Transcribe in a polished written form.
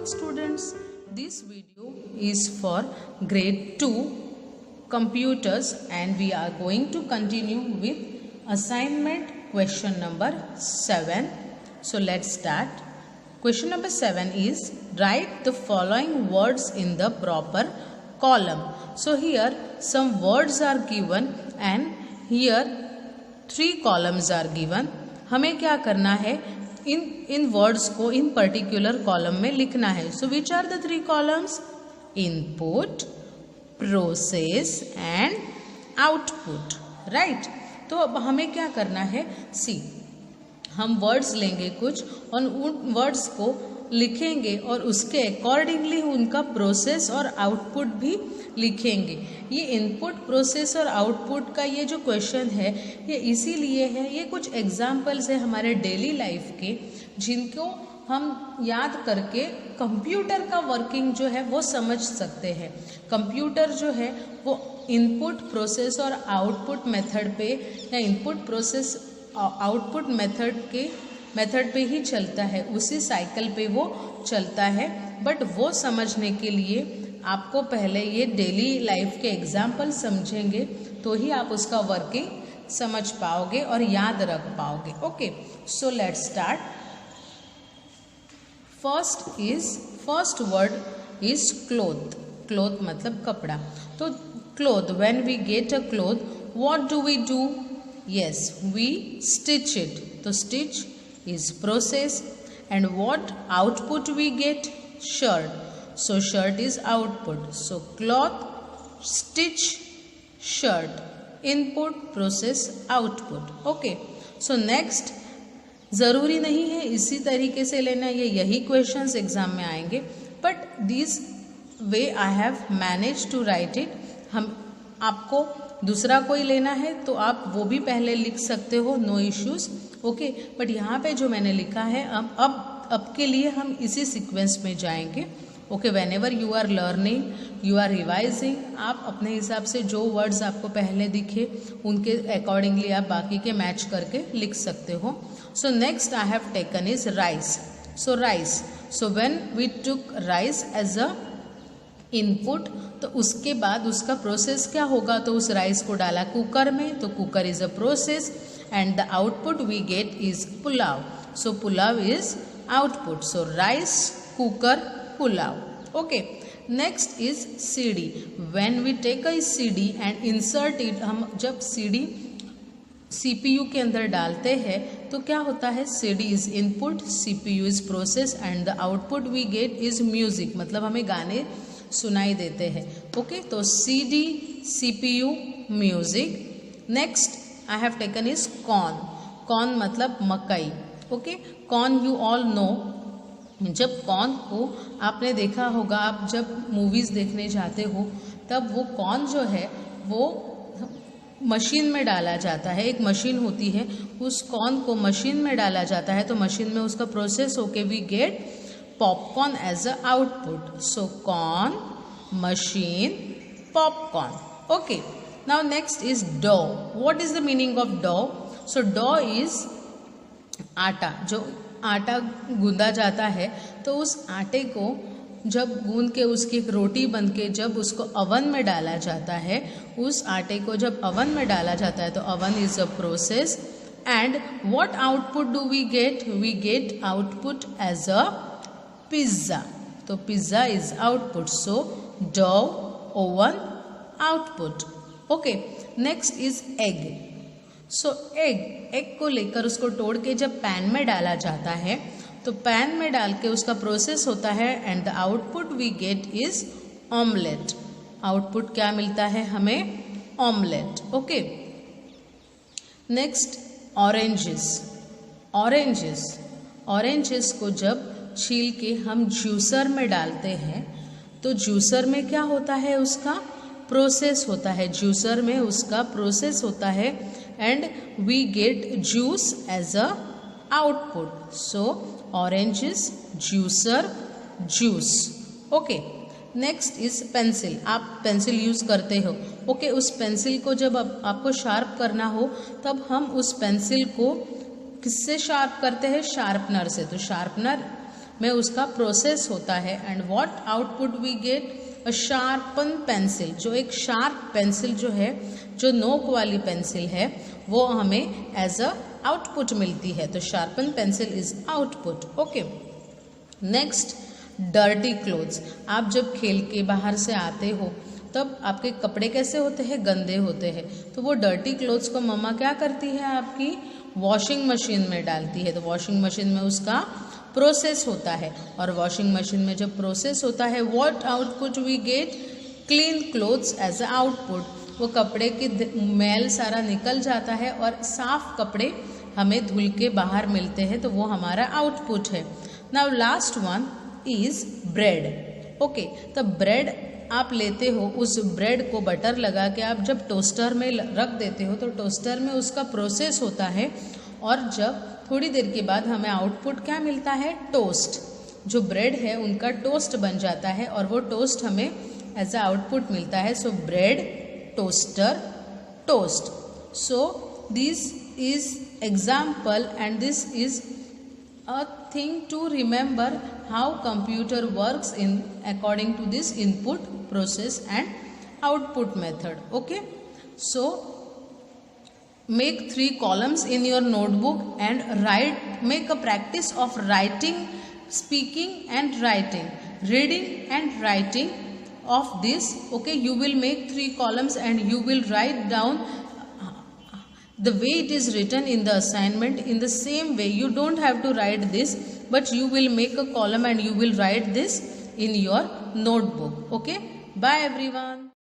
morning students. This video is for grade 2 computers and we are going to continue with assignment question number 7. So let's start. Question number 7 is write the following words in the proper column. So here some words are given and here 3 columns are given. हमें क्या करना है, इन words को इन particular column में लिखना है. So which are the 3 columns? Input, process and output. Right. तो अब हमें क्या करना है, सी हम वर्ड्स लेंगे कुछ और उन वर्ड्स को लिखेंगे और उसके अकॉर्डिंगली उनका प्रोसेस और आउटपुट भी लिखेंगे. ये इनपुट, प्रोसेस और आउटपुट का ये जो क्वेश्चन है ये इसीलिए है, ये कुछ एग्जाम्पल्स है हमारे डेली लाइफ के जिनको हम याद करके कंप्यूटर का वर्किंग जो है वो समझ सकते हैं. कंप्यूटर जो है वो इनपुट, प्रोसेस और आउटपुट मेथड पे या इनपुट, प्रोसेस, आउटपुट मेथड पे ही चलता है, उसी साइकिल पे वो चलता है. बट वो समझने के लिए आपको पहले ये डेली लाइफ के एग्जाम्पल समझेंगे तो ही आप उसका वर्किंग समझ पाओगे और याद रख पाओगे. Okay, so let's start. First word is cloth. Cloth मतलब कपड़ा. तो cloth, when we get a cloth what do we do? Yes, we stitch it. तो stitch is process. And what output we get? Shirt. So shirt is output. So cloth, stitch, shirt. Input, process, output. Okay. So next, ज़रूरी नहीं है इसी तरीके से लेना, ये यही क्वेश्चंस एग्जाम में आएंगे, but this way I have manage to write it. हम आपको दूसरा कोई लेना है तो आप वो भी पहले लिख सकते हो, नो इश्यूज़. ओके, बट यहाँ पे जो मैंने लिखा है अब के लिए हम इसी सीक्वेंस में जाएंगे. Okay, whenever you are learning, you are revising, आप अपने हिसाब से जो वर्ड्स आपको पहले दिखे उनके अकॉर्डिंगली आप बाकी के मैच करके लिख सकते हो. So next I have taken is rice. So rice, so when we took rice as a input, तो उसके बाद उसका प्रोसेस क्या होगा, तो उस राइस को डाला कुकर में, तो cooker is a process and the output we get is pulao. So pulao is output. So rice, cooker, pulao. Okay, next is CD. When we take a CD and insert it, हम जब CD CPU के अंदर डालते हैं तो क्या होता है, CD is input, CPU is process and the output we get is music. मतलब हमें गाने सुनाई देते हैं. ओके, तो CD, CPU, music. Next I have taken is corn. Corn मतलब मकई. Okay, corn you all know. जब corn को आपने देखा होगा, आप जब मूवीज़ देखने जाते हो तब वो corn जो है वो मशीन में डाला जाता है. एक मशीन होती है, उस corn को मशीन में डाला जाता है तो मशीन में उसका प्रोसेस होके we get popcorn as a output. So corn, machine, popcorn. Okay. Now next is dough. What is the meaning of dough? So dough is आटा. जो आटा गूंदा जाता है तो उस आटे को जब गूंद के उसकी एक रोटी बन के जब उसको अवन में डाला जाता है, उस आटे को जब अवन में डाला जाता है तो oven is a process. And what output do we get? We get output as a pizza. तो pizza is output. So dough, oven, output. Okay, next is egg. So egg को लेकर उसको तोड़ के जब पैन में डाला जाता है तो पैन में डाल के उसका प्रोसेस होता है and the output we get is omelette. Output क्या मिलता है हमें? Omelette. Okay, next oranges. Oranges को जब छील के हम जूसर में डालते हैं तो जूसर में क्या होता है, उसका प्रोसेस होता है. जूसर में उसका प्रोसेस होता है and we get juice as a output. So oranges, juicer, juice. Okay, next is pencil. आप पेंसिल यूज़ करते हो. ओके, उस पेंसिल को जब आपको शार्प करना हो तब हम उस पेंसिल को किससे शार्प करते हैं? शार्पनर से. तो शार्पनर में उसका प्रोसेस होता है। And what output we get, a sharpen pencil, जो एक शार्प पेंसिल जो है, जो नोक वाली पेंसिल है, वो हमें एज अ आउटपुट मिलती है। तो sharpen pencil is output. Okay, next dirty clothes. आप जब खेल के बाहर से आते हो तब आपके कपड़े कैसे होते हैं, गंदे होते हैं। तो वो डर्टी क्लोथ्स को मम्मा क्या करती है, आपकी वॉशिंग मशीन में डालती है। तो वॉशिंग मशीन में उसका प्रोसेस होता है, और वॉशिंग मशीन में जब प्रोसेस होता है, what output we get, clean clothes as a output. वो कपड़े की मैल सारा निकल जाता है और साफ कपड़े हमें धुल के बाहर मिलते हैं, तो वो हमारा आउटपुट है। Now last one is bread. Okay, तो ब्रेड आप लेते हो, उस ब्रेड को बटर लगा के आप जब टोस्टर में रख देते हो, तो टोस्टर में उसका प्रोसेस होता है, और जब थोड़ी देर के बाद हमें आउटपुट क्या मिलता है, टोस्ट। जो ब्रेड है उनका टोस्ट बन जाता है, और वो टोस्ट हमें एज अ आउटपुट मिलता है। So bread, toaster, toast. So this is example and this is a thing to remember how computer works in according to this input, process and output method. Okay, so make 3 columns in your notebook and make a practice of writing, speaking and writing, reading and writing of this. Okay, you will make 3 columns and you will write down the way it is written in the assignment. In the same way, you don't have to write this, but you will make a column and you will write this in your notebook. Okay, bye everyone.